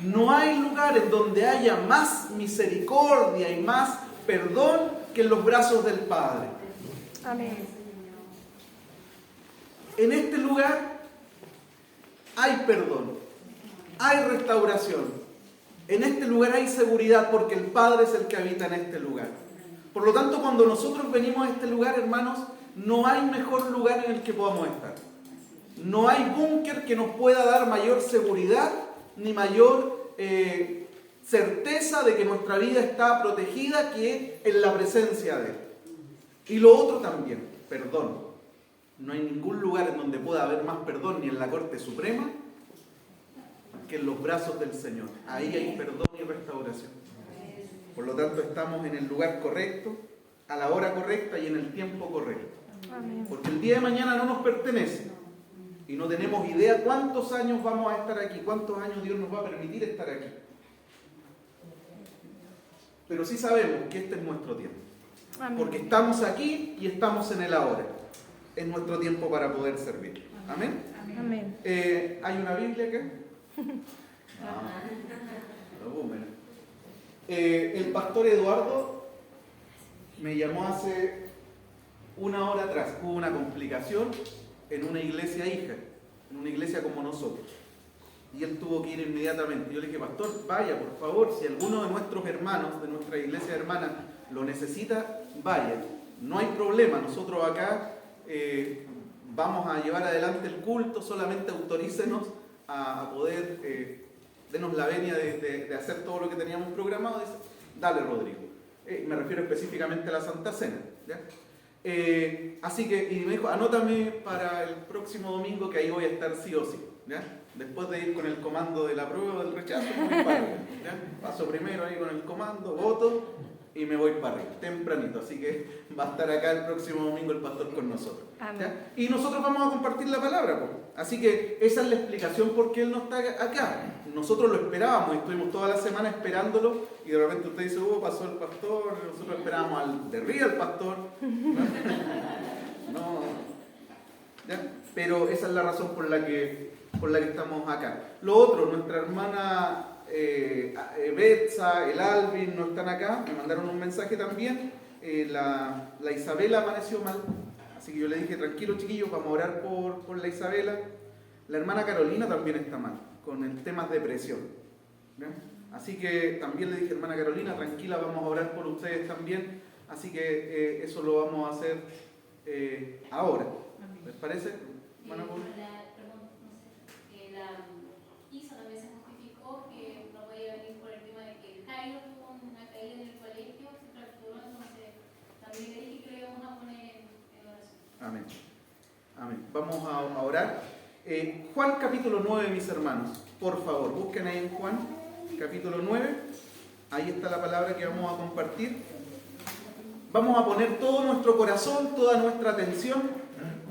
No hay lugar en donde haya más misericordia y más perdón que en los brazos del Padre. Amén. En este lugar hay perdón, hay restauración. En este lugar hay seguridad porque el Padre es el que habita en este lugar. Por lo tanto, cuando nosotros venimos a este lugar, hermanos, no hay mejor lugar en el que podamos estar. No hay búnker que nos pueda dar mayor seguridad ni mayor certeza de que nuestra vida está protegida que en la presencia de Él. Y lo otro también, perdón. No hay ningún lugar en donde pueda haber más perdón, ni en la Corte Suprema, que en los brazos del Señor. Ahí hay perdón y restauración. Por lo tanto, estamos en el lugar correcto, a la hora correcta y en el tiempo correcto. Porque el día de mañana no nos pertenece. Y no tenemos idea cuántos años vamos a estar aquí, cuántos años Dios nos va a permitir estar aquí. Pero sí sabemos que este es nuestro tiempo. Porque estamos aquí y estamos en el ahora. Es nuestro tiempo para poder servir. Amén. Amén. ¿Hay una Biblia acá? El pastor Eduardo me llamó hace una hora atrás. Hubo una complicación en una iglesia hija, en una iglesia como nosotros. Y él tuvo que ir inmediatamente. Yo le dije, pastor, vaya, por favor, si alguno de nuestros hermanos, de nuestra iglesia hermana, lo necesita, vaya. No hay problema, nosotros acá vamos a llevar adelante el culto, solamente autorícenos a poder, denos la venia de hacer todo lo que teníamos programado. Dice, dale, Rodrigo. Me refiero específicamente a la Santa Cena, ¿ya? Así que, y me dijo, anótame para el próximo domingo que ahí voy a estar sí o sí, ¿ya? Después de ir con el comando de la prueba o del rechazo, me voy para arriba, ¿ya? Paso primero ahí con el comando, voto y me voy para arriba, tempranito. Así que va a estar acá el próximo domingo el pastor con nosotros, ¿ya? Y nosotros vamos a compartir la palabra, pues. Así que esa es la explicación por qué él no está acá. Nosotros lo esperábamos, estuvimos toda la semana esperándolo y de repente usted dice, pasó el pastor, nosotros esperábamos al de Ría el pastor. No, ¿ya? Pero esa es la razón por la que estamos acá. Lo otro, nuestra hermana Betsa, el Alvin no están acá, me mandaron un mensaje también. La Isabela amaneció mal, así que yo le dije, tranquilo chiquillos, vamos a orar por la Isabela. La hermana Carolina también está mal, con el tema de depresión, ¿ya? Así que también le dije, hermana Carolina, tranquila, vamos a orar por ustedes también. Así que eso lo vamos a hacer ahora. ¿Les parece? Bueno, Isa también se justificó que no podía venir por el tema de que el Jairo tuvo una caída en el colegio, se fracturó, entonces también le dije que lo íbamos a poner en oración. Amén. Amén. Vamos a orar. Juan capítulo 9, mis hermanos. Por favor, busquen ahí en Juan capítulo 9. Ahí está la palabra que vamos a compartir. Vamos a poner todo nuestro corazón, toda nuestra atención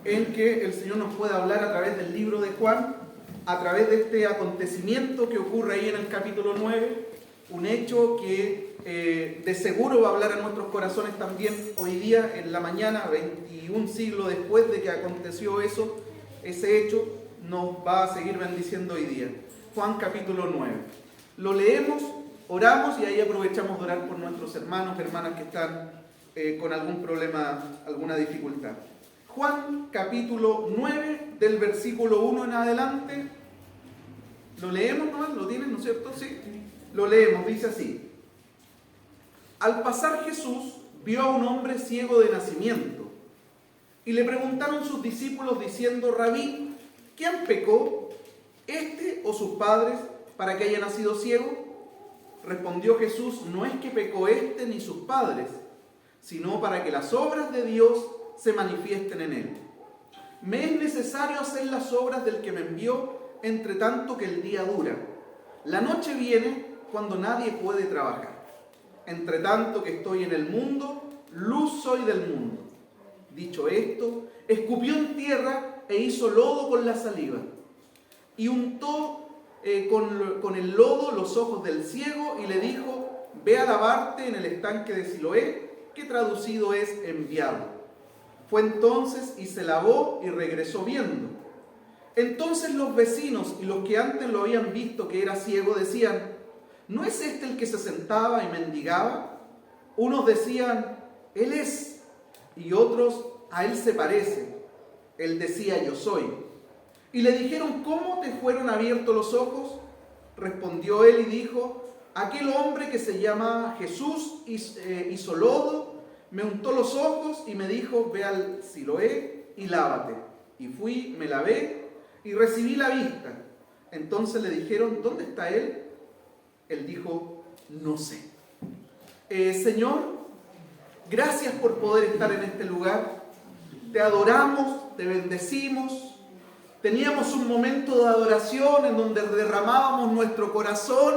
en que el Señor nos pueda hablar a través del libro de Juan, a través de este acontecimiento que ocurre ahí en el capítulo 9, un hecho que de seguro va a hablar a nuestros corazones también hoy día, en la mañana, 21 siglos después de que aconteció eso, ese hecho nos va a seguir bendiciendo hoy día. Juan capítulo 9. Lo leemos, oramos y ahí aprovechamos de orar por nuestros hermanos, hermanas que están con algún problema, alguna dificultad. Juan capítulo 9, del versículo 1 en adelante. ¿Lo leemos nomás? ¿Lo tienen, no es cierto? Sí. Lo leemos, dice así. Al pasar Jesús vio a un hombre ciego de nacimiento y le preguntaron sus discípulos diciendo, Rabí, ¿quién pecó, este o sus padres, para que haya nacido ciego? Respondió Jesús, no es que pecó este ni sus padres, sino para que las obras de Dios se manifiesten en él. Me es necesario hacer las obras del que me envió, entre tanto que el día dura. La noche viene cuando nadie puede trabajar. Entre tanto que estoy en el mundo, luz soy del mundo. Dicho esto, escupió en tierra e hizo lodo con la saliva. Y untó con el lodo los ojos del ciego y le dijo, ve a lavarte en el estanque de Siloé, que traducido es enviado. Fue entonces y se lavó y regresó viendo. Entonces los vecinos y los que antes lo habían visto que era ciego decían: ¿no es este el que se sentaba y mendigaba? Unos decían: él es, y otros: a él se parece. Él decía: yo soy. Y le dijeron: ¿cómo te fueron abiertos los ojos? Respondió él y dijo: aquel hombre que se llama Jesús hizo lodo, me untó los ojos y me dijo: ve al Siloé y lávate. Y fui, me lavé y recibí la vista. Entonces le dijeron: ¿dónde está él? Él dijo: no sé. Señor, gracias por poder estar en este lugar. Te adoramos, te bendecimos. Teníamos un momento de adoración en donde derramábamos nuestro corazón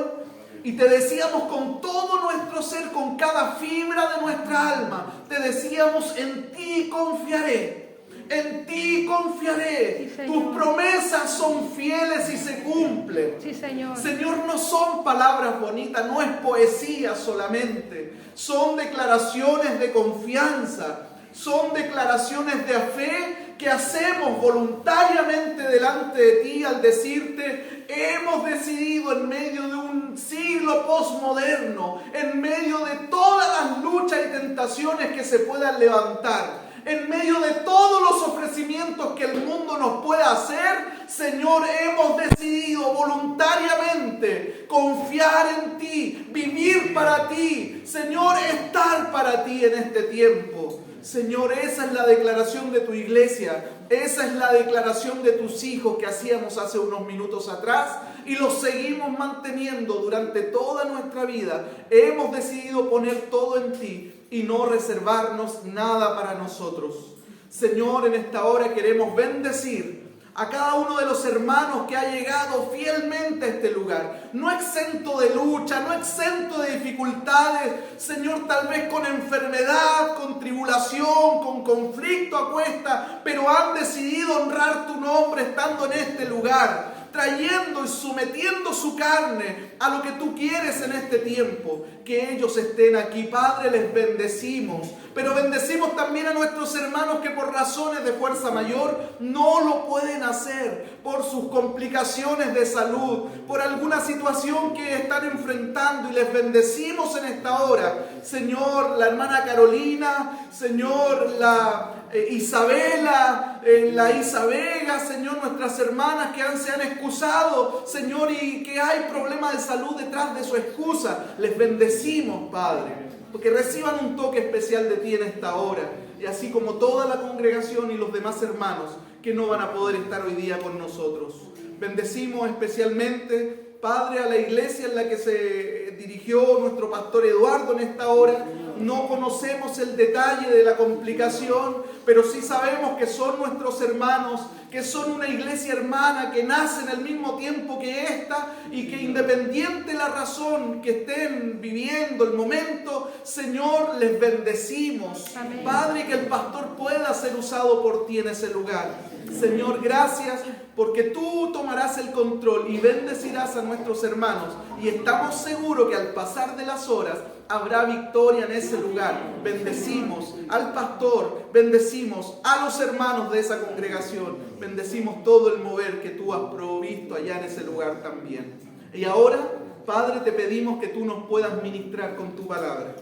y te decíamos con todo nuestro ser, con cada fibra de nuestra alma, te decíamos: en ti confiaré, en ti confiaré. Sí, tus promesas son fieles y se cumplen. Sí, Señor. Señor, no son palabras bonitas, no es poesía solamente, son declaraciones de confianza, son declaraciones de fe que hacemos voluntariamente delante de ti al decirte: hemos decidido en medio de un siglo posmoderno, en medio de todas las luchas y tentaciones que se puedan levantar, en medio de todos los ofrecimientos que el mundo nos pueda hacer, Señor, hemos decidido voluntariamente confiar en ti, vivir para ti, Señor, estar para ti en este tiempo. Señor, esa es la declaración de tu iglesia, esa es la declaración de tus hijos que hacíamos hace unos minutos atrás y lo seguimos manteniendo durante toda nuestra vida. Hemos decidido poner todo en ti y no reservarnos nada para nosotros. Señor, en esta hora queremos bendecir a cada uno de los hermanos que ha llegado fielmente a este lugar, no exento de lucha, no exento de dificultades, Señor, tal vez con enfermedad, con tribulación, con conflicto a cuesta, pero han decidido honrar tu nombre estando en este lugar, trayendo y sometiendo su carne a lo que tú quieres en este tiempo. Que ellos estén aquí, Padre, les bendecimos. Pero bendecimos también a nuestros hermanos que por razones de fuerza mayor no lo pueden hacer, por sus complicaciones de salud, por alguna situación que están enfrentando, y les bendecimos en esta hora. Señor, la hermana Carolina, Señor, la Isabela, la Isa Vega, Señor, nuestras hermanas que se han excusado, Señor, y que hay problemas de salud detrás de su excusa. Les bendecimos, Padre, porque reciban un toque especial de ti en esta hora, y así como toda la congregación y los demás hermanos que no van a poder estar hoy día con nosotros. Bendecimos especialmente, Padre, a la iglesia en la que se dirigió nuestro pastor Eduardo en esta hora. No conocemos el detalle de la complicación, pero sí sabemos que son nuestros hermanos, que son una iglesia hermana que nace en el mismo tiempo que esta, y que independiente la razón que estén viviendo, el momento, Señor, les bendecimos. Amén. Padre, que el pastor pueda ser usado por ti en ese lugar. Señor, gracias porque tú tomarás el control y bendecirás a nuestros hermanos, y estamos seguros que al pasar de las horas habrá victoria en ese lugar. Bendecimos al pastor, bendecimos a los hermanos de esa congregación, bendecimos todo el mover que tú has provisto allá en ese lugar también. Y ahora, Padre, te pedimos que tú nos puedas ministrar con tu palabra.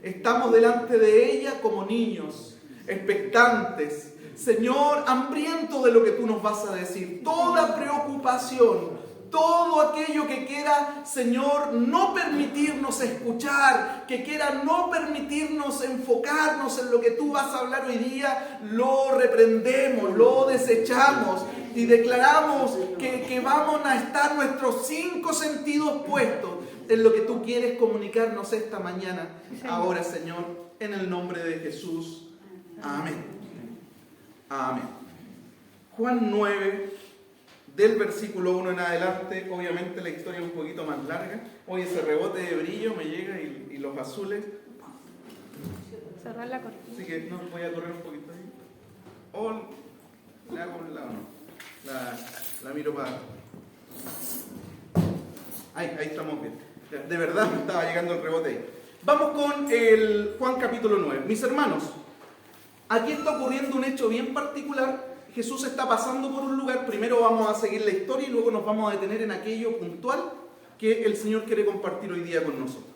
Estamos delante de ella como niños, expectantes, Señor, hambrientos de lo que tú nos vas a decir. Toda preocupación, todo aquello que quiera, Señor, no permitirnos escuchar, que quiera no permitirnos enfocarnos en lo que tú vas a hablar hoy día, lo reprendemos, lo desechamos y declaramos que vamos a estar nuestros 5 sentidos puestos en lo que tú quieres comunicarnos esta mañana. Ahora, Señor, en el nombre de Jesús. Amén. Amén. Juan 9, del versículo 1 en adelante. Obviamente la historia es un poquito más larga. Hoy ese rebote de brillo me llega y los azules. Cerrar la cortina. Así que no, voy a correr un poquito ahí. O le hago un lado, no. La miro para... Ahí estamos bien. De verdad me estaba llegando el rebote ahí. Vamos con el Juan capítulo 9. Mis hermanos, aquí está ocurriendo un hecho bien particular. Jesús está pasando por un lugar. Primero vamos a seguir la historia y luego nos vamos a detener en aquello puntual que el Señor quiere compartir hoy día con nosotros.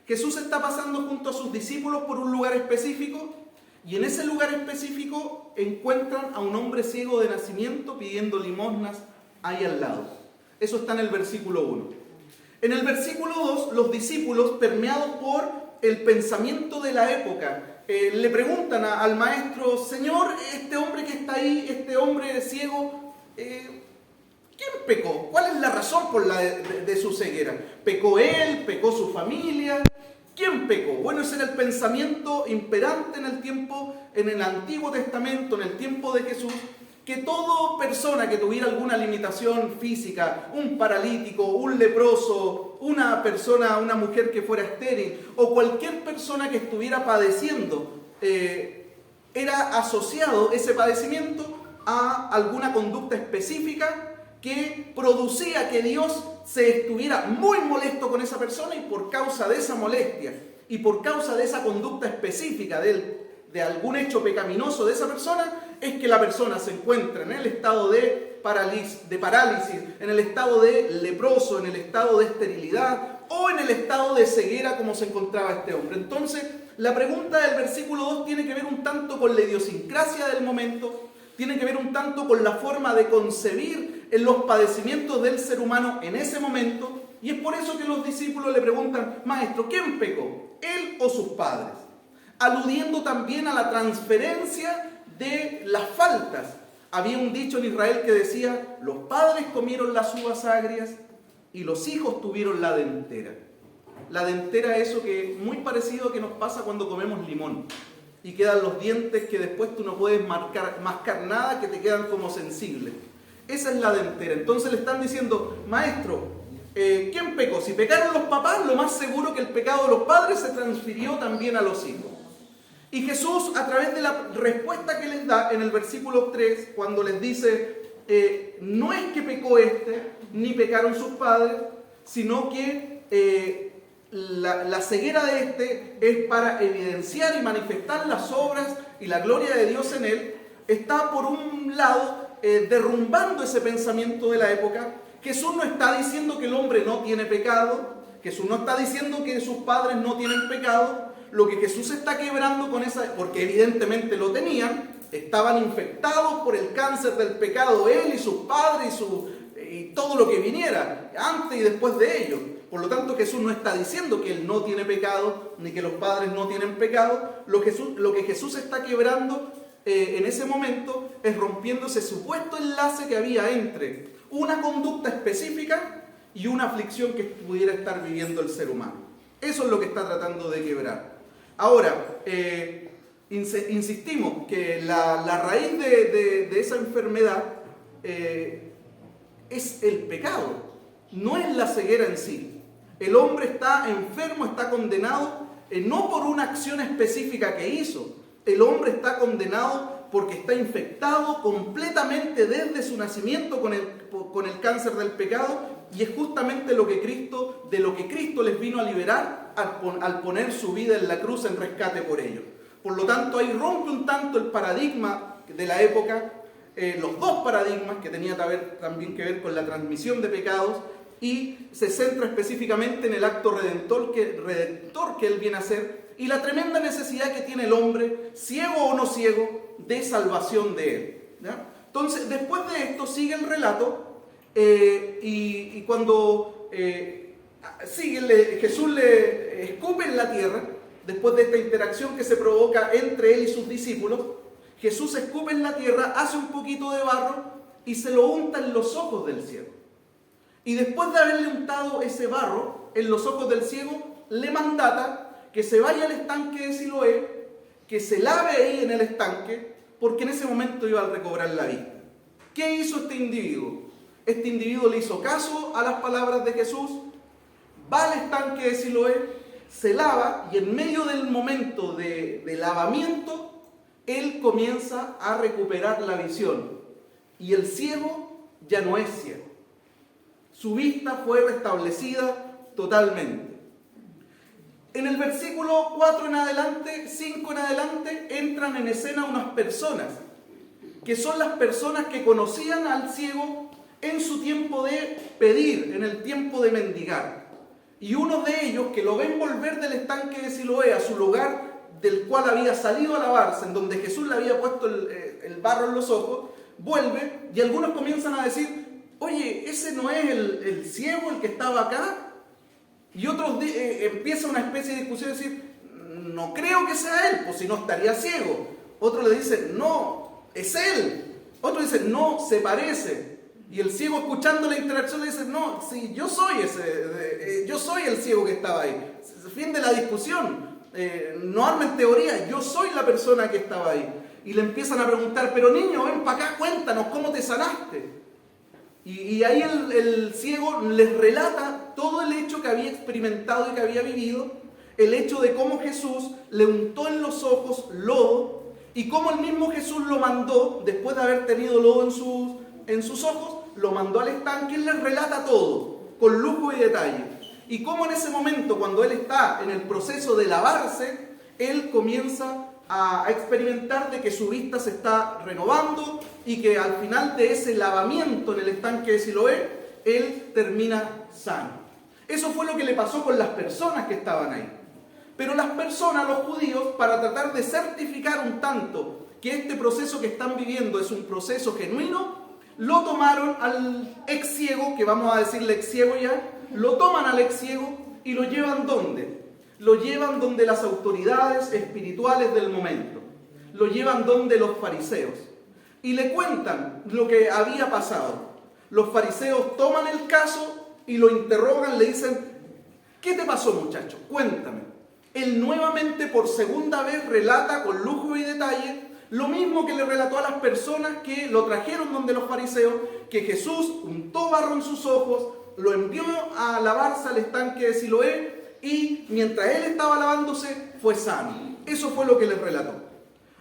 Jesús está pasando junto a sus discípulos por un lugar específico y en ese lugar específico encuentran a un hombre ciego de nacimiento pidiendo limosnas ahí al lado. Eso está en el versículo 1. En el versículo 2, los discípulos, permeados por el pensamiento de la época, le preguntan al maestro: Señor, este hombre que está ahí, este hombre ciego, ¿quién pecó? ¿Cuál es la razón por de su ceguera? ¿Pecó él? ¿Pecó su familia? ¿Quién pecó? Bueno, ese era el pensamiento imperante en el Antiguo Testamento, en el tiempo de Jesús, que toda persona que tuviera alguna limitación física, un paralítico, un leproso, una mujer que fuera estéril, o cualquier persona que estuviera padeciendo, era asociado ese padecimiento a alguna conducta específica que producía que Dios se estuviera muy molesto con esa persona, y por causa de esa molestia y por causa de esa conducta específica de algún hecho pecaminoso de esa persona, es que la persona se encuentra en el estado de parálisis, en el estado de leproso, en el estado de esterilidad o en el estado de ceguera como se encontraba este hombre. Entonces, la pregunta del versículo 2 tiene que ver un tanto con la idiosincrasia del momento, tiene que ver un tanto con la forma de concebir en los padecimientos del ser humano en ese momento, y es por eso que los discípulos le preguntan: Maestro, ¿quién pecó? ¿Él o sus padres? Aludiendo también a la transferencia de las faltas. Había un dicho en Israel que decía: los padres comieron las uvas agrias y los hijos tuvieron la dentera. La dentera es eso que muy parecido a que nos pasa cuando comemos limón y quedan los dientes que después tú no puedes mascar nada, que te quedan como sensibles. Esa es la dentera. Entonces le están diciendo: Maestro, ¿quién pecó? Si pecaron los papás, lo más seguro que el pecado de los padres se transfirió también a los hijos. Y Jesús, a través de la respuesta que les da en el versículo 3, cuando les dice: no es que pecó ni pecaron sus padres, sino que la ceguera de es para evidenciar y manifestar las obras y la gloria de Dios en él, está por un lado derrumbando ese pensamiento de la época. Jesús no está diciendo que el hombre no tiene pecado, Jesús no está diciendo que sus padres no tienen pecado. Lo que Jesús está quebrando con porque evidentemente lo tenían, estaban infectados por el cáncer del pecado él y sus padres y todo lo que viniera antes y después de ello. Por lo tanto, Jesús no está diciendo que él no tiene pecado ni que los padres no tienen pecado. Lo que Jesús está quebrando en ese momento es rompiendo ese supuesto enlace que había entre una conducta específica y una aflicción que pudiera estar viviendo el ser humano. Eso es lo que está tratando de quebrar. Ahora, insistimos que la raíz de esa enfermedad es el pecado, no es la ceguera en sí. El hombre está enfermo, está condenado, no por una acción específica que hizo. El hombre está condenado porque está infectado completamente desde su nacimiento con el cáncer del pecado, y es justamente de lo que Cristo les vino a liberar al poner su vida en la cruz en rescate por ellos. Por lo tanto, ahí rompe un tanto el paradigma de la época, los dos paradigmas que tenía también que ver con la transmisión de pecados, y se centra específicamente en el acto redentor que Él viene a hacer, y la tremenda necesidad que tiene el hombre, ciego o no ciego, de salvación de Él. ¿Ya? Entonces, después de esto sigue el relato, y cuando Jesús le escupe en la tierra, después de esta interacción que se provoca entre Él y sus discípulos, Jesús escupe en la tierra, hace un poquito de barro y se lo unta en los ojos del ciego. Y después de haberle untado ese barro en los ojos del ciego, le mandata que se vaya al estanque de Siloé, que se lave ahí en el estanque, porque en ese momento iba a recobrar la vista. ¿Qué hizo este individuo? Este individuo le hizo caso a las palabras de Jesús, va al estanque de Siloé, se lava, y en medio del momento de lavamiento, él comienza a recuperar la visión. Y el ciego ya no es ciego. Su vista fue restablecida totalmente. En el versículo 4 en adelante, 5 en adelante, entran en escena unas personas que son las personas que conocían al ciego en su tiempo de pedir, en el tiempo de mendigar. Y uno de ellos, que lo ven volver del estanque de Siloé a su lugar del cual había salido a lavarse, en donde Jesús le había puesto el barro en los ojos, vuelve y algunos comienzan a decir: oye, ¿ese no es el ciego el que estaba acá? Y otros empieza una especie de discusión de decir: no creo que sea él, pues si no estaría ciego. Otro le dice: no, es él. Otro dice: no, se parece. Y el ciego, escuchando la interacción, le dice: no, sí, yo soy yo soy el ciego que estaba ahí. Fin de la discusión. No armen teoría, yo soy la persona que estaba ahí. Y le empiezan a preguntar: pero niño, ven para acá, cuéntanos cómo te sanaste. Y ahí el ciego les relata todo el hecho que había experimentado y que había vivido, el hecho de cómo Jesús le untó en los ojos lodo y cómo el mismo Jesús lo mandó, después de haber tenido lodo en sus ojos, lo mandó al estanque. Él les relata todo, con lujo y detalle. Y cómo en ese momento, cuando él está en el proceso de lavarse, él comienza a experimentar de que su vista se está renovando y que al final de ese lavamiento en el estanque de Siloé, él termina sano. Eso fue lo que le pasó con las personas que estaban ahí. Pero las personas, los judíos, para tratar de certificar un tanto que este proceso que están viviendo es un proceso genuino, lo tomaron al ex ciego, que vamos a decirle ex ciego ya, lo toman al ex ciego y lo llevan ¿dónde? Lo llevan donde las autoridades espirituales del momento. Lo llevan donde los fariseos. Y le cuentan lo que había pasado. Los fariseos toman el caso y lo interrogan, le dicen: ¿qué te pasó, muchacho? Cuéntame. Él nuevamente por segunda vez relata con lujo y detalle lo mismo que le relató a las personas que lo trajeron donde los fariseos, que Jesús untó barro en sus ojos, lo envió a lavarse al estanque de Siloé y mientras él estaba lavándose fue sano. Eso fue lo que les relató.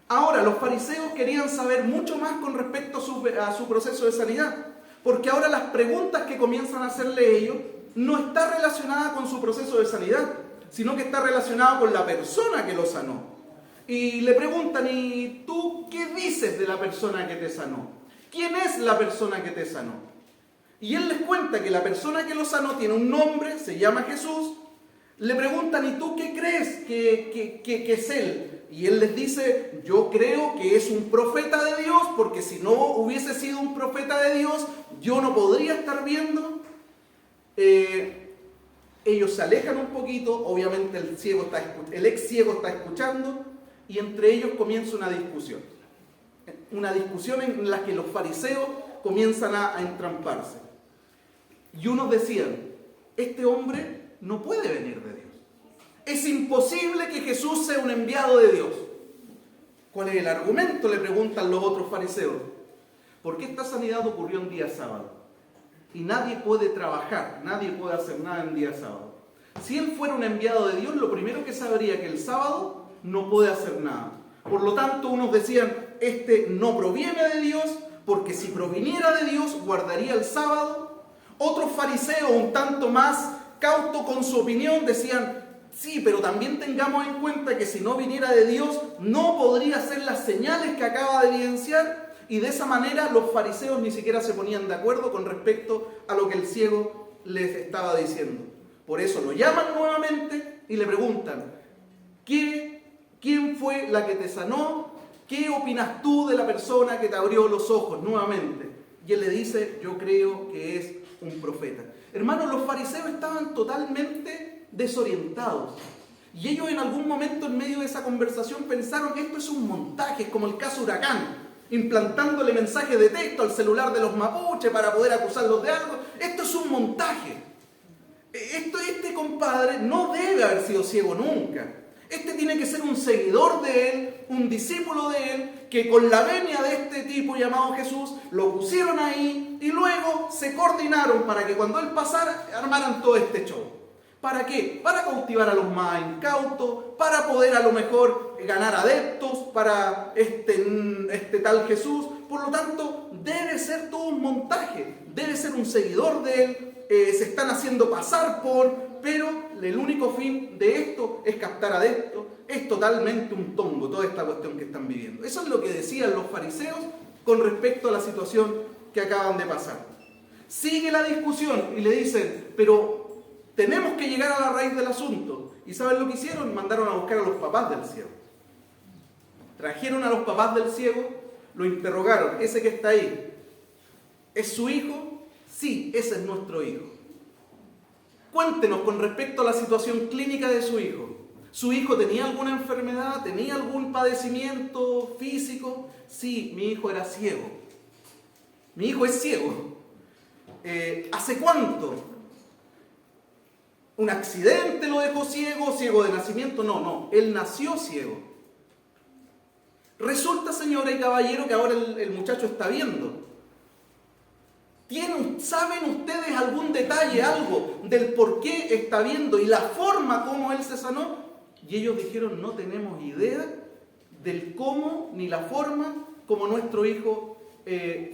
Ahora, los fariseos querían saber mucho más con respecto a su proceso de sanidad, porque ahora las preguntas que comienzan a hacerle ellos no está relacionada con su proceso de sanidad, sino que está relacionado con la persona que lo sanó. Y le preguntan: ¿y tú qué dices de la persona que te sanó? ¿Quién es la persona que te sanó? Y él les cuenta que la persona que lo sanó tiene un nombre, se llama Jesús. Le preguntan: ¿y tú qué crees que es él? Y él les dice: yo creo que es un profeta de Dios, porque si no hubiese sido un profeta de Dios, yo no podría estar viendo. Ellos se alejan un poquito, obviamente el ex ciego está escuchando, y entre ellos comienza una discusión. Una discusión en la que los fariseos comienzan a entramparse. Y unos decían: este hombre no puede venir de Dios. Es imposible que Jesús sea un enviado de Dios. ¿Cuál es el argumento?, le preguntan los otros fariseos. Porque esta sanidad ocurrió en día sábado. Y nadie puede trabajar, nadie puede hacer nada en día sábado. Si él fuera un enviado de Dios, lo primero que sabría que el sábado no puede hacer nada. Por lo tanto, unos decían: este no proviene de Dios, porque si proviniera de Dios, guardaría el sábado. Otros fariseos, un tanto más cautos con su opinión, decían: sí, pero también tengamos en cuenta que si no viniera de Dios, no podría hacer las señales que acaba de evidenciar. Y de esa manera los fariseos ni siquiera se ponían de acuerdo con respecto a lo que el ciego les estaba diciendo. Por eso lo llaman nuevamente y le preguntan: ¿quién fue la que te sanó? ¿Qué opinas tú de la persona que te abrió los ojos nuevamente? Y él le dice: yo creo que es un profeta. Hermanos, los fariseos estaban totalmente desorientados. Y ellos en algún momento en medio de esa conversación pensaron que esto es un montaje, es como el caso Huracán, implantándole mensajes de texto al celular de los mapuches para poder acusarlos de algo. Esto es un montaje. Este compadre no debe haber sido ciego nunca. Este tiene que ser un seguidor de él, un discípulo de él, que con la venia de este tipo llamado Jesús, lo pusieron ahí y luego se coordinaron para que cuando él pasara, armaran todo este show. ¿Para qué? Para cautivar a los más incautos, para poder a lo mejor ganar adeptos para este tal Jesús. Por lo tanto, debe ser todo un montaje, debe ser un seguidor de él, se están haciendo pasar pero el único fin de esto es captar adeptos. Es totalmente un tongo toda esta cuestión que están viviendo. Eso es lo que decían los fariseos con respecto a la situación que acaban de pasar. Sigue la discusión y le dicen, pero tenemos que llegar a la raíz del asunto. ¿Y saben lo que hicieron? Mandaron a buscar a los papás del ciego. Trajeron a los papás del ciego, lo interrogaron. Ese que está ahí, ¿es su hijo? Sí, ese es nuestro hijo. Cuéntenos con respecto a la situación clínica de su hijo. ¿Su hijo tenía alguna enfermedad? ¿Tenía algún padecimiento físico? Sí, mi hijo era ciego. Mi hijo es ciego. ¿Hace cuánto? ¿Un accidente lo dejó ciego? ¿Ciego de nacimiento? No, él nació ciego. Resulta, señora y caballero, que ahora el muchacho está viendo. ¿Saben ustedes algún detalle, algo del por qué está viendo y la forma como él se sanó? Y ellos dijeron, no tenemos idea del cómo ni la forma como nuestro hijo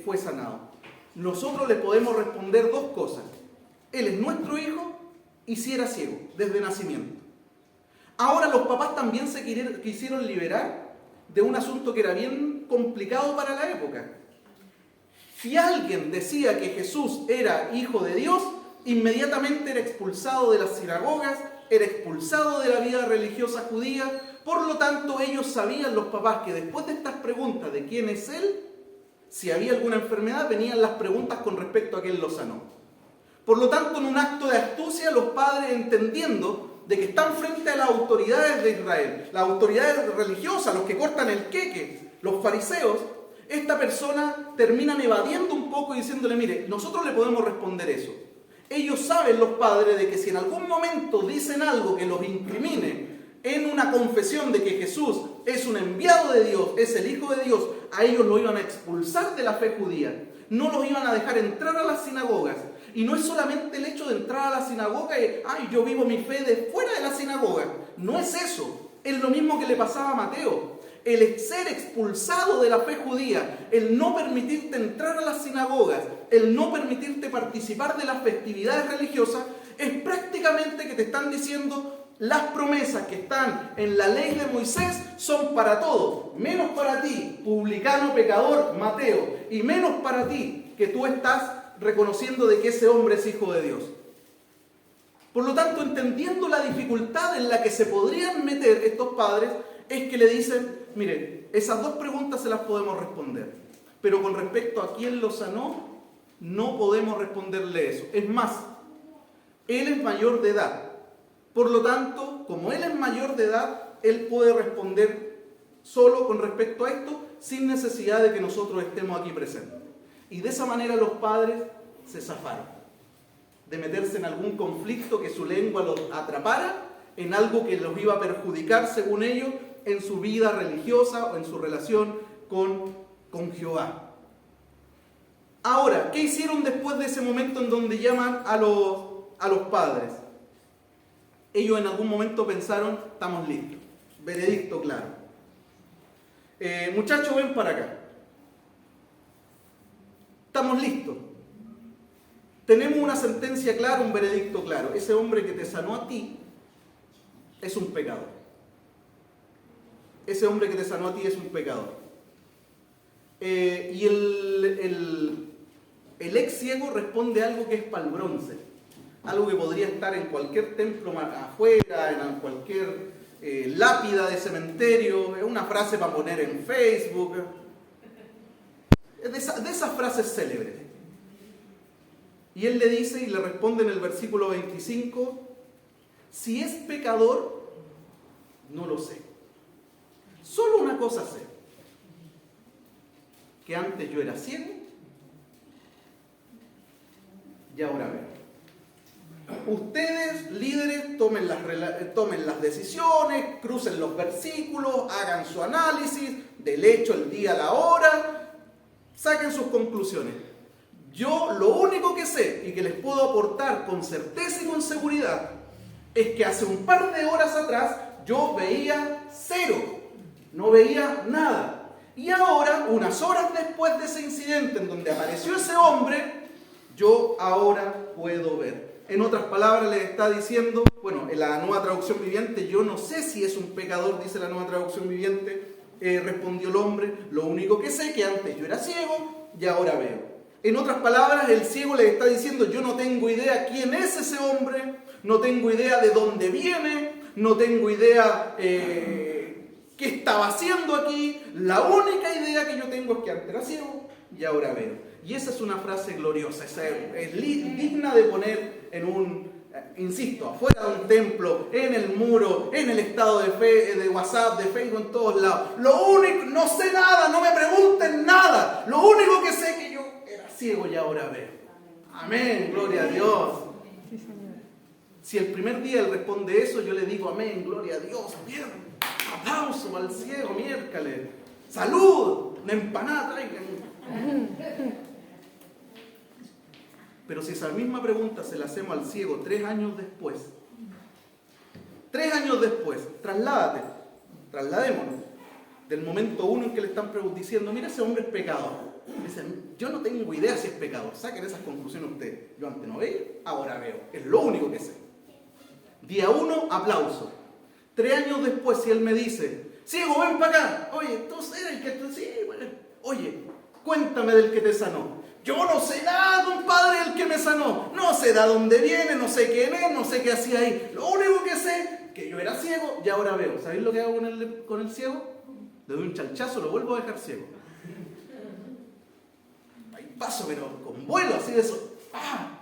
fue sanado. Nosotros le podemos responder dos cosas. Él es nuestro hijo y si era ciego, desde nacimiento. Ahora los papás también se quisieron liberar de un asunto que era bien complicado para la época. Si alguien decía que Jesús era hijo de Dios, inmediatamente era expulsado de las sinagogas, era expulsado de la vida religiosa judía. Por lo tanto, ellos sabían, los papás, que después de estas preguntas de quién es él, si había alguna enfermedad, venían las preguntas con respecto a quién lo sanó. Por lo tanto, en un acto de astucia, los padres, entendiendo de que están frente a las autoridades de Israel, las autoridades religiosas, los que cortan el queque, los fariseos, esta persona terminan evadiendo un poco y diciéndole, mire, nosotros le podemos responder eso. Ellos saben, los padres, de que si en algún momento dicen algo que los incrimine en una confesión de que Jesús es un enviado de Dios, es el Hijo de Dios, a ellos lo iban a expulsar de la fe judía. No los iban a dejar entrar a las sinagogas. Y no es solamente el hecho de entrar a la sinagoga y, yo vivo mi fe de fuera de la sinagoga. No es eso. Es lo mismo que le pasaba a Mateo. El ser expulsado de la fe judía, el no permitirte entrar a las sinagogas, el no permitirte participar de las festividades religiosas, es prácticamente que te están diciendo, las promesas que están en la ley de Moisés son para todos, menos para ti, publicano, pecador, Mateo, y menos para ti, que tú estás reconociendo de que ese hombre es hijo de Dios. Por lo tanto, entendiendo la dificultad en la que se podrían meter estos padres, es que le dicen, mire, esas dos preguntas se las podemos responder, pero con respecto a quién lo sanó, no podemos responderle eso. Es más, él es mayor de edad. Por lo tanto, como él es mayor de edad, él puede responder solo con respecto a esto, sin necesidad de que nosotros estemos aquí presentes. Y de esa manera los padres se zafaron de meterse en algún conflicto que su lengua los atrapara, en algo que los iba a perjudicar, según ellos, en su vida religiosa o en su relación con Jehová. Ahora, ¿qué hicieron después de ese momento en donde llaman a los padres? Ellos en algún momento pensaron, estamos listos, veredicto claro. Muchachos, ven para acá. Estamos listos. Tenemos una sentencia clara, un veredicto claro. Ese hombre que te sanó a ti es un pecador. Ese hombre que te sanó a ti es un pecador. Y el ex ciego responde algo que es para el bronce. Algo que podría estar en cualquier templo afuera, en cualquier lápida de cementerio. Es una frase para poner en Facebook. De esas frases célebres. Y él le dice y le responde en el versículo 25, si es pecador, no lo sé. Solo una cosa sé, que antes yo era ciego y ahora veo. Ustedes, líderes, tomen las decisiones, crucen los versículos, hagan su análisis del hecho, el día, la hora, saquen sus conclusiones. Yo lo único que sé y que les puedo aportar con certeza y con seguridad es que hace un par de horas atrás yo veía cero, no veía nada. Y ahora, unas horas después de ese incidente en donde apareció ese hombre, yo ahora puedo ver. En otras palabras, les está diciendo, bueno, en la Nueva Traducción Viviente, yo no sé si es un pecador, dice la Nueva Traducción Viviente, respondió el hombre, lo único que sé es que antes yo era ciego y ahora veo. En otras palabras, el ciego le está diciendo, yo no tengo idea quién es ese hombre, no tengo idea de dónde viene, no tengo idea qué estaba haciendo aquí. La única idea que yo tengo es que antes era ciego y ahora veo. Y esa es una frase gloriosa, esa es digna de poner en un, insisto, afuera de un templo, en el muro, en el estado de WhatsApp, de Facebook, en todos lados. Lo único, no sé nada, no me pregunten nada. Lo único que sé es que yo era ciego y ahora veo. Amén, gloria a Dios. Sí, Señor. Si el primer día él responde eso, yo le digo amén, gloria a Dios. Bien, aplauso al ciego, miércoles. Salud, una empanada, traigan. Pero si esa misma pregunta se la hacemos al ciego 3 años después, 3 años después, trasladémonos del momento 1 en que le están diciendo, mira, ese hombre es pecador. Dicen, yo no tengo idea si es pecador. Saquen esas conclusiones ustedes. Yo antes no veía, ahora veo. Es lo único que sé. Día 1, aplauso. 3 años después, si él me dice, ciego, ven para acá. Oye, tú eres el que tú sí, bueno. Oye, cuéntame del que te sanó. Yo no sé nada, compadre, del que me sanó. No sé de dónde viene, no sé quién es, no sé qué hacía ahí. Lo único que sé es que yo era ciego y ahora veo. ¿Sabéis lo que hago con el ciego? Le doy un chanchazo, lo vuelvo a dejar ciego. Ahí paso, pero con vuelo, así de eso. ¡Ah!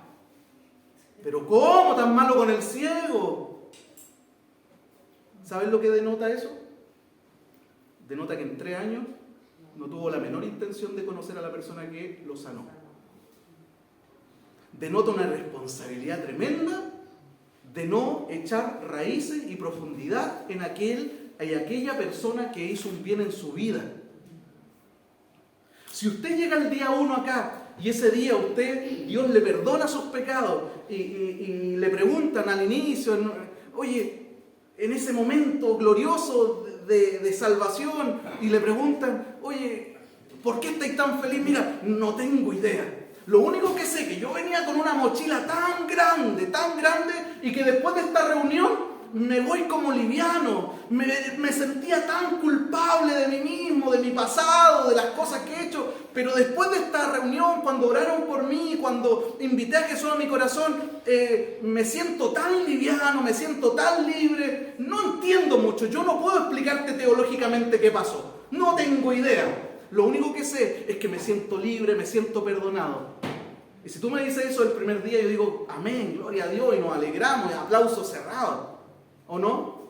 Pero ¿cómo tan malo con el ciego? ¿Sabes lo que denota eso? Denota que en 3 años no tuvo la menor intención de conocer a la persona que lo sanó. Denota una responsabilidad tremenda de no echar raíces y profundidad en aquella persona que hizo un bien en su vida. Si usted llega el día 1 acá y ese día Dios le perdona sus pecados y le preguntan al inicio, oye, en ese momento glorioso de salvación, y le preguntan, oye, ¿por qué estáis tan feliz? Mira, no tengo idea. Lo único que sé es que yo venía con una mochila tan grande, y que después de esta reunión me voy como liviano. Me sentía tan culpable de mí mismo, de mi pasado, de las cosas que he hecho. Pero después de esta reunión, cuando oraron por mí, cuando invité a Jesús a mi corazón, me siento tan liviano, me siento tan libre. No entiendo mucho, yo no puedo explicarte teológicamente qué pasó. No tengo idea. Lo único que sé es que me siento libre, me siento perdonado. Y si tú me dices eso el primer día, yo digo, amén, gloria a Dios, y nos alegramos, y aplausos cerrados. ¿O no?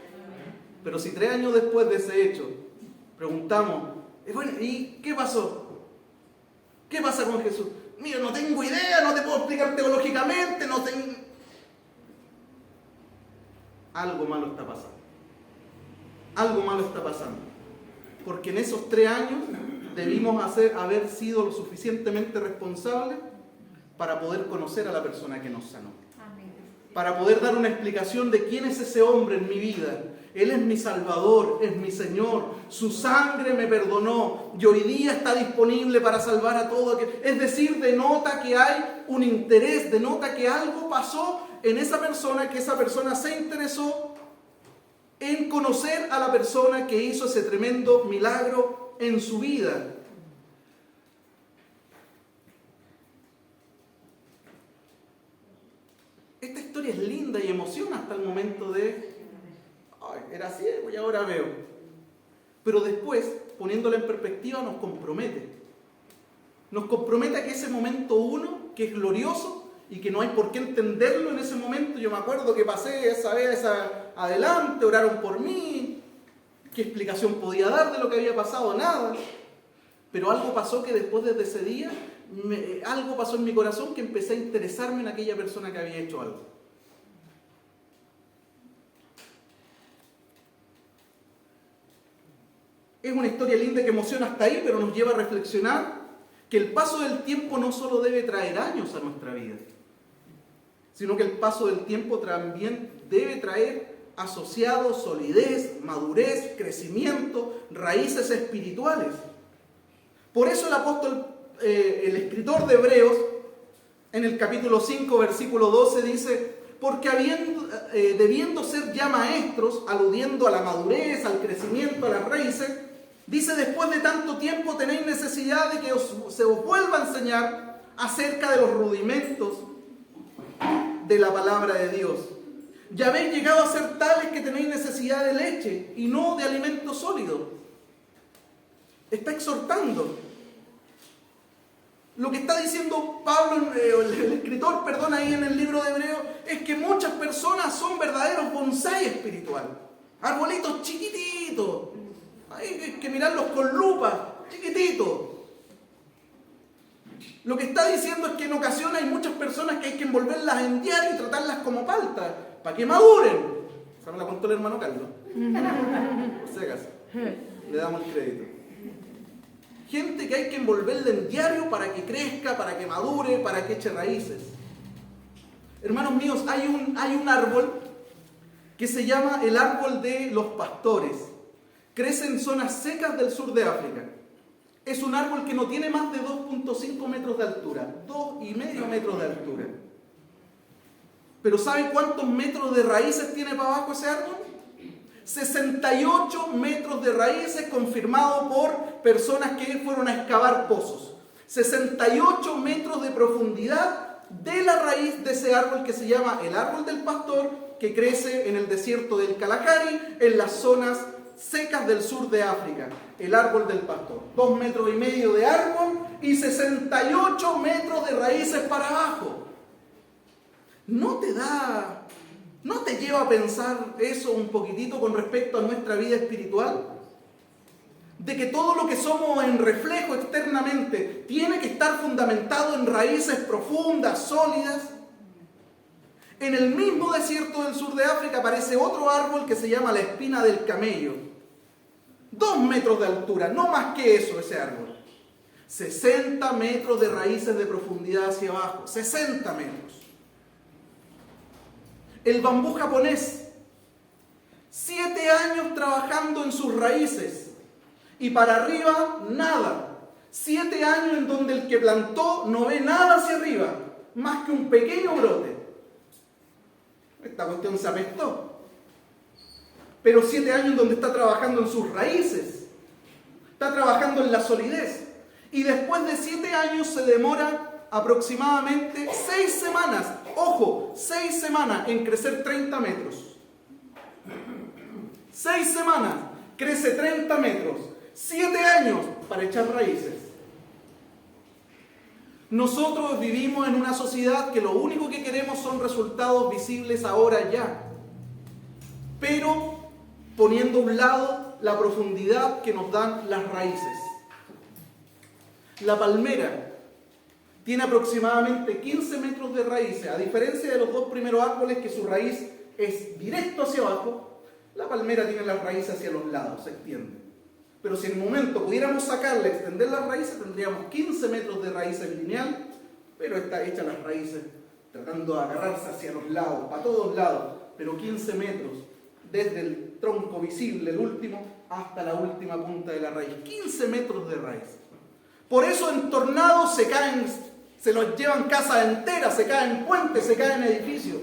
Pero si 3 años después de ese hecho preguntamos, bueno, ¿y qué pasó? ¿Qué pasa con Jesús? Mira, no tengo idea, no te puedo explicar teológicamente, no tengo... Algo malo está pasando. Algo malo está pasando. Porque en esos 3 años debimos haber sido lo suficientemente responsables para poder conocer a la persona que nos sanó. Para poder dar una explicación de quién es ese hombre en mi vida. Él es mi Salvador, es mi Señor. Su sangre me perdonó y hoy día está disponible para salvar a todo. Es decir, denota que hay un interés, denota que algo pasó en esa persona, que esa persona se interesó en conocer a la persona que hizo ese tremendo milagro en su vida. Esta historia es linda y emociona hasta el momento de, ay, era ciego y ahora veo. Pero después, poniéndola en perspectiva, nos compromete. Nos compromete a que ese momento 1, que es glorioso y que no hay por qué entenderlo en ese momento. Yo me acuerdo que pasé esa vez adelante, oraron por mí. ¿Qué explicación podía dar de lo que había pasado? Nada. Pero algo pasó que después de ese día, algo pasó en mi corazón que empecé a interesarme en aquella persona que había hecho algo. Es una historia linda que emociona hasta ahí, pero nos lleva a reflexionar que el paso del tiempo no solo debe traer años a nuestra vida, sino que el paso del tiempo también debe traer asociado solidez, madurez, crecimiento, raíces espirituales. Por eso el apóstol, el escritor de Hebreos, en el capítulo 5, versículo 12, dice, porque debiendo ser ya maestros, aludiendo a la madurez, al crecimiento, a las raíces, Dice, después de tanto tiempo tenéis necesidad de que se os vuelva a enseñar acerca de los rudimentos de la palabra de Dios. Ya habéis llegado a ser tales que tenéis necesidad de leche y no de alimento sólido. Está exhortando. Lo que está diciendo Pablo, el escritor, ahí en el libro de Hebreo, es que muchas personas son verdaderos bonsái espiritual. Arbolitos chiquititos. Hay que mirarlos con lupa, chiquititos. Lo que está diciendo es que en ocasiones hay muchas personas que hay que envolverlas en diario y tratarlas como palta, para que maduren. Esa me la contó el hermano Carlos. Por si acaso. Le damos el crédito. Gente que hay que envolverla en diario para que crezca, para que madure, para que eche raíces. Hermanos míos, hay un árbol que se llama el árbol de los pastores. Crece en zonas secas del sur de África. Es un árbol que no tiene más de 2.5 metros de altura, 2,5 metros de altura. Pero ¿saben cuántos metros de raíces tiene para abajo ese árbol? 68 metros de raíces, confirmado por personas que fueron a excavar pozos. 68 metros de profundidad de la raíz de ese árbol que se llama el árbol del pastor, que crece en el desierto del Kalahari, en las zonas secas del sur de África. El árbol del pastor. 2,5 metros de árbol y 68 metros de raíces para abajo. ¿No te lleva a pensar eso un poquitito con respecto a nuestra vida espiritual? De que todo lo que somos en reflejo externamente tiene que estar fundamentado en raíces profundas, sólidas. En el mismo desierto del sur de África aparece otro árbol que se llama la espina del camello. 2 metros de altura, no más que eso ese árbol. 60 metros de raíces de profundidad hacia abajo, 60 metros. El bambú japonés, 7 años trabajando en sus raíces y para arriba nada. 7 años en donde el que plantó no ve nada hacia arriba, más que un pequeño brote. Esta cuestión se apestó. Pero 7 años en donde está trabajando en sus raíces, está trabajando en la solidez. Y después de 7 años se demora aproximadamente 6 semanas, ojo, 6 semanas en crecer 30 metros. 6 semanas, crece 30 metros. 7 años para echar raíces. Nosotros vivimos en una sociedad que lo único que queremos son resultados visibles ahora ya. Pero poniendo a un lado la profundidad que nos dan las raíces. La palmera tiene aproximadamente 15 metros de raíces. A diferencia de los 2 primeros árboles que su raíz es directo hacia abajo, la palmera tiene las raíces hacia los lados, se extiende. Pero si en el momento pudiéramos sacarla, extender las raíces, tendríamos 15 metros de raíces lineal, pero está hecha las raíces tratando de agarrarse hacia los lados, para todos lados, pero 15 metros, desde el tronco visible, el último, hasta la última punta de la raíz. 15 metros de raíz. Por eso en tornados se caen, se los llevan casas enteras, se caen puentes, se caen edificios.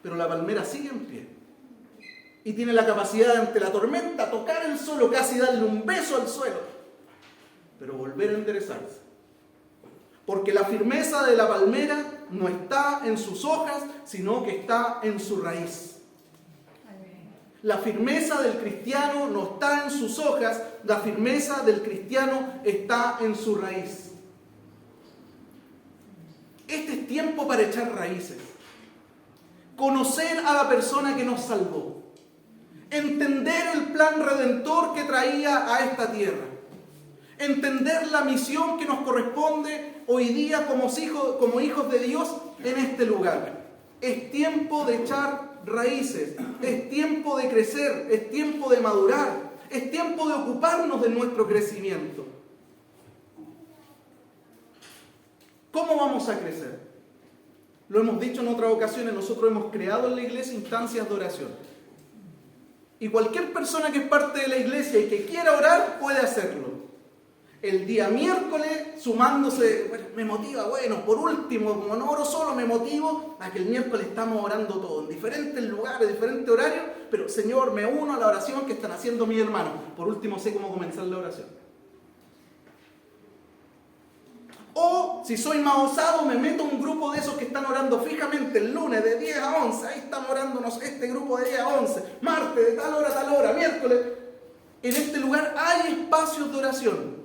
Pero la palmera sigue en pie. Y tiene la capacidad de, ante la tormenta, tocar el suelo, casi darle un beso al suelo. Pero volver a enderezarse. Porque la firmeza de la palmera no está en sus hojas, sino que está en su raíz. La firmeza del cristiano no está en sus hojas, la firmeza del cristiano está en su raíz. Este es tiempo para echar raíces. Conocer a la persona que nos salvó. Entender el plan redentor que traía a esta tierra. Entender la misión que nos corresponde hoy día como hijos de Dios en este lugar. Es tiempo de echar raíces, es tiempo de crecer, es tiempo de madurar, es tiempo de ocuparnos de nuestro crecimiento. ¿Cómo vamos a crecer? Lo hemos dicho en otras ocasiones, nosotros hemos creado en la iglesia instancias de oración. Y cualquier persona que es parte de la iglesia y que quiera orar puede hacerlo. el día miércoles sumándose, bueno, me motiva, bueno, por último, como no oro solo, me motivo a que el miércoles estamos orando todos, en diferentes lugares, diferentes horarios, pero Señor, me uno a la oración que están haciendo mis hermanos. Por último, sé cómo comenzar la oración. O, si soy más osado, me meto a un grupo de esos que están orando fijamente el lunes de 10 a 11, ahí estamos orando este grupo de 10 a 11, martes de tal hora a tal hora, miércoles. En este lugar hay espacios de oración.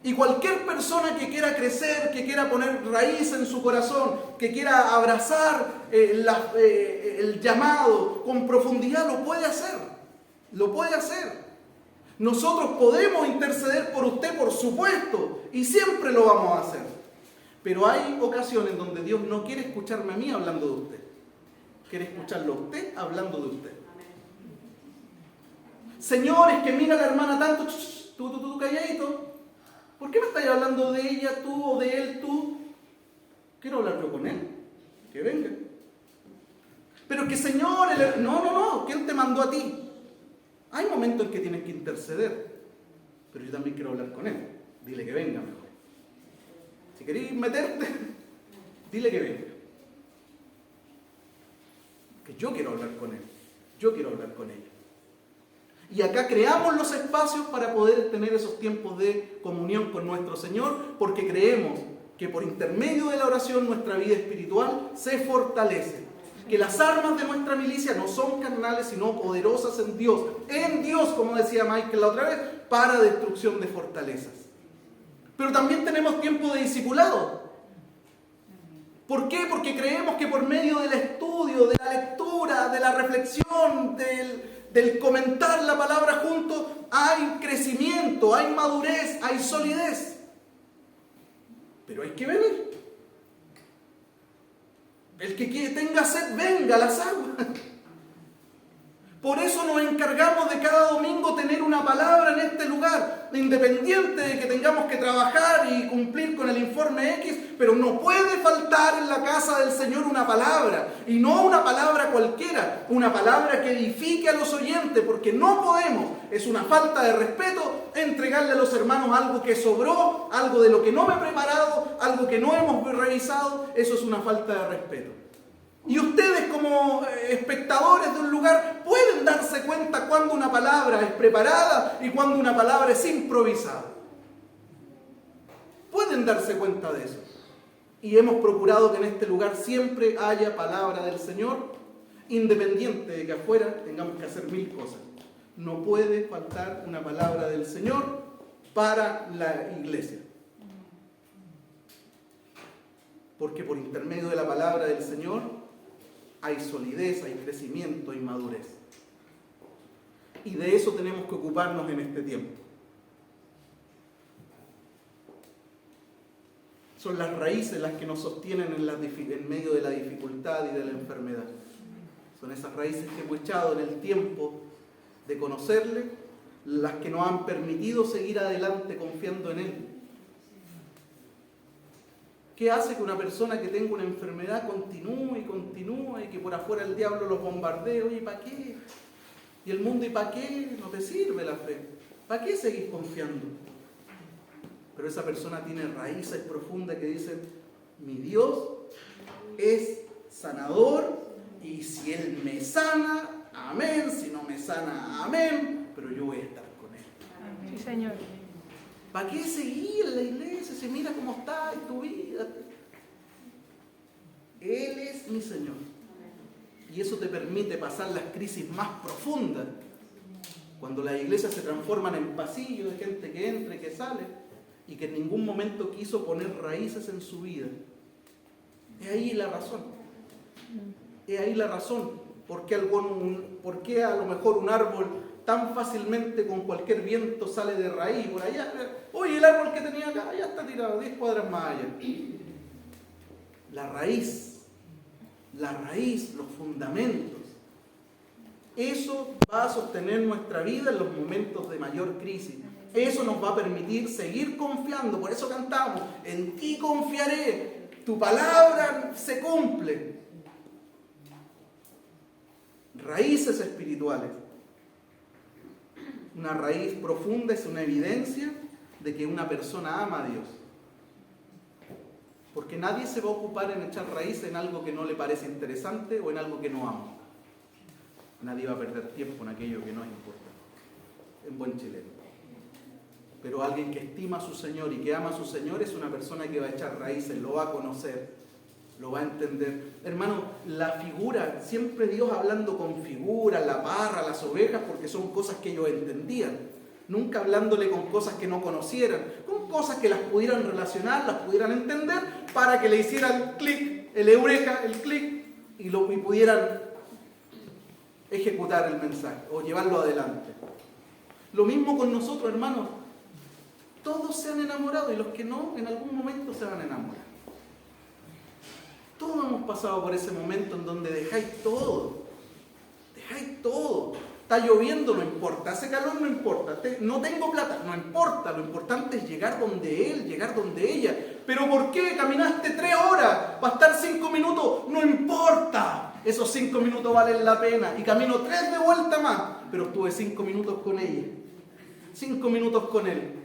Y cualquier persona que quiera crecer, que quiera poner raíz en su corazón, que quiera abrazar el llamado con profundidad, lo puede hacer. Lo puede hacer. Nosotros podemos interceder por usted, por supuesto, y siempre lo vamos a hacer. Pero hay ocasiones donde Dios no quiere escucharme a mí hablando de usted. Quiere escucharlo a usted hablando de usted. Señores, que mira a la hermana tanto, tú calladito. ¿Por qué me estás hablando de ella tú o de él tú? Quiero hablar yo con él. Que venga. Pero que Señor, no, ¿quién te mandó a ti? Hay momentos en que tienes que interceder, pero yo también quiero hablar con él. Dile que venga mejor. Si querés meterte, dile que venga. Que yo quiero hablar con él. Yo quiero hablar con ella. Y acá creamos los espacios para poder tener esos tiempos de comunión con nuestro Señor, porque creemos que por intermedio de la oración nuestra vida espiritual se fortalece. Que las armas de nuestra milicia no son carnales, sino poderosas en Dios, como decía Michael la otra vez, para destrucción de fortalezas. Pero también tenemos tiempo de discipulado. ¿Por qué? Porque creemos que por medio del estudio, de la lectura, de la reflexión, del comentar la palabra juntos, hay crecimiento, hay madurez, hay solidez. Pero hay que venir. El que tenga sed, venga a las aguas. Por eso nos encargamos de cada domingo tener una palabra en este lugar, independiente de que tengamos que trabajar y cumplir con el informe X, pero no puede faltar en la casa del Señor una palabra, y no una palabra cualquiera, una palabra que edifique a los oyentes, porque no podemos, es una falta de respeto, entregarle a los hermanos algo que sobró, algo de lo que no me he preparado, algo que no hemos revisado. Eso es una falta de respeto. Y ustedes como espectadores de un lugar pueden darse cuenta cuando una palabra es preparada y cuando una palabra es improvisada. Pueden darse cuenta de eso. Y hemos procurado que en este lugar siempre haya palabra del Señor, independiente de que afuera tengamos que hacer 1000 cosas. No puede faltar una palabra del Señor para la iglesia. Porque por intermedio de la palabra del Señor hay solidez, hay crecimiento, hay madurez. Y de eso tenemos que ocuparnos en este tiempo. Son las raíces las que nos sostienen en medio de la dificultad y de la enfermedad. Son esas raíces que hemos echado en el tiempo de conocerle, las que nos han permitido seguir adelante confiando en Él. ¿Qué hace que una persona que tenga una enfermedad continúe y que por afuera el diablo los bombardee? Oye, ¿para qué? Y el mundo, ¿y para qué? No te sirve la fe. ¿Para qué seguís confiando? Pero esa persona tiene raíces profundas que dicen, mi Dios es sanador y si Él me sana, amén, si no me sana, amén, pero yo voy a estar con Él. Sí, Señor. ¿Para qué seguir en la iglesia si mira cómo está en tu vida? Él es mi Señor. Y eso te permite pasar las crisis más profundas. Cuando las iglesias se transforman en pasillos de gente que entra y que sale y que en ningún momento quiso poner raíces en su vida. Es ahí la razón. Es ahí la razón. ¿Por qué a lo mejor un árbol tan fácilmente con cualquier viento sale de raíz por allá? Oye, el árbol que tenía acá ya está tirado 10 cuadras más allá. La raíz, los fundamentos. Eso va a sostener nuestra vida en los momentos de mayor crisis. Eso nos va a permitir seguir confiando. Por eso cantamos, en ti confiaré, tu palabra se cumple. Raíces espirituales. Una raíz profunda es una evidencia de que una persona ama a Dios. Porque nadie se va a ocupar en echar raíces en algo que no le parece interesante o en algo que no ama. Nadie va a perder tiempo en aquello que no es importante, en buen chileno. Pero alguien que estima a su Señor y que ama a su Señor es una persona que va a echar raíces, lo va a conocer, lo va a entender. Hermano, la figura, siempre Dios hablando con figuras, la parra, las ovejas, porque son cosas que ellos entendían. Nunca hablándole con cosas que no conocieran, con cosas que las pudieran relacionar, las pudieran entender, para que le hicieran clic, el eureka, el clic, y pudieran ejecutar el mensaje o llevarlo adelante. Lo mismo con nosotros, hermanos. Todos se han enamorado y los que no, en algún momento se van a enamorar. Todos hemos pasado por ese momento en donde dejáis todo. Dejáis todo. Está lloviendo, no importa. Hace calor, no importa. No tengo plata, no importa. Lo importante es llegar donde él, llegar donde ella. ¿Pero por qué? Caminaste 3 horas para estar 5 minutos. No importa. Esos 5 minutos valen la pena. Y camino 3 de vuelta más. Pero estuve 5 minutos con ella. 5 minutos con él.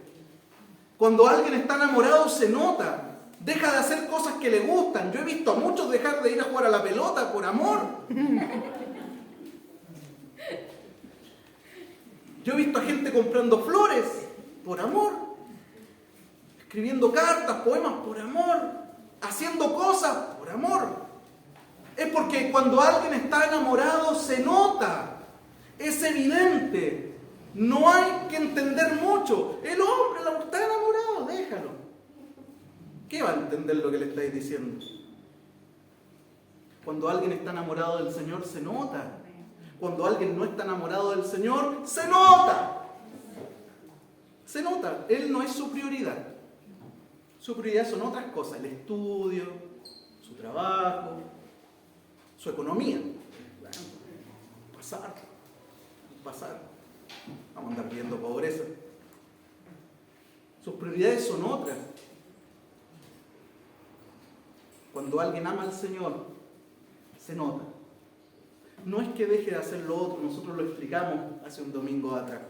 Cuando alguien está enamorado se nota. Deja de hacer cosas que le gustan. Yo he visto a muchos dejar de ir a jugar a la pelota por amor. Yo he visto a gente comprando flores por amor. Escribiendo cartas, poemas por amor. Haciendo cosas por amor. Es porque cuando alguien está enamorado se nota. Es evidente. No hay que entender mucho. El hombre está enamorado, déjalo. ¿Qué va a entender lo que le estáis diciendo? Cuando alguien está enamorado del Señor, se nota. Cuando alguien no está enamorado del Señor, se nota. Se nota. Él no es su prioridad. Su prioridad son otras cosas. El estudio, su trabajo, su economía. Pasar. Vamos a andar viendo pobreza. Sus prioridades son otras. Cuando alguien ama al Señor, se nota. No es que deje de hacer lo otro, nosotros lo explicamos hace un domingo atrás.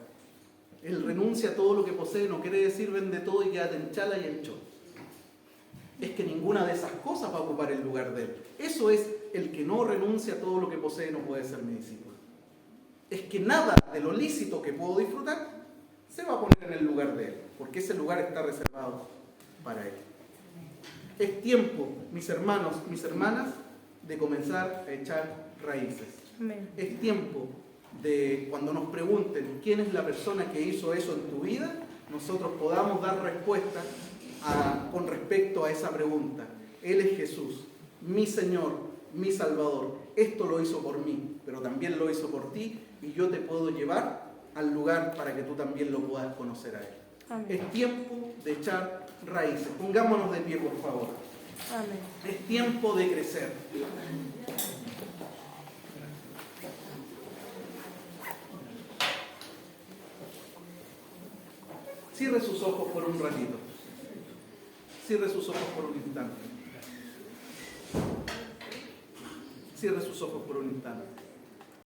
Él renuncia a todo lo que posee, no quiere decir vende todo y quédate en chala y en chol. Es que ninguna de esas cosas va a ocupar el lugar de él. Eso es, el que no renuncia a todo lo que posee no puede ser mi discípulo. Es que nada de lo lícito que puedo disfrutar se va a poner en el lugar de él, porque ese lugar está reservado para él. Es tiempo, mis hermanos, mis hermanas, de comenzar a echar raíces. Amén. Es tiempo de, cuando nos pregunten quién es la persona que hizo eso en tu vida, nosotros podamos dar respuesta con respecto a esa pregunta. Él es Jesús, mi Señor, mi Salvador. Esto lo hizo por mí, pero también lo hizo por ti, y yo te puedo llevar al lugar para que tú también lo puedas conocer a Él. Amén. Es tiempo de echar raíces. Pongámonos de pie, por favor. Amén. Es tiempo de crecer. Cierre sus ojos por un ratito. Cierre sus ojos por un instante. Cierre sus ojos por un instante.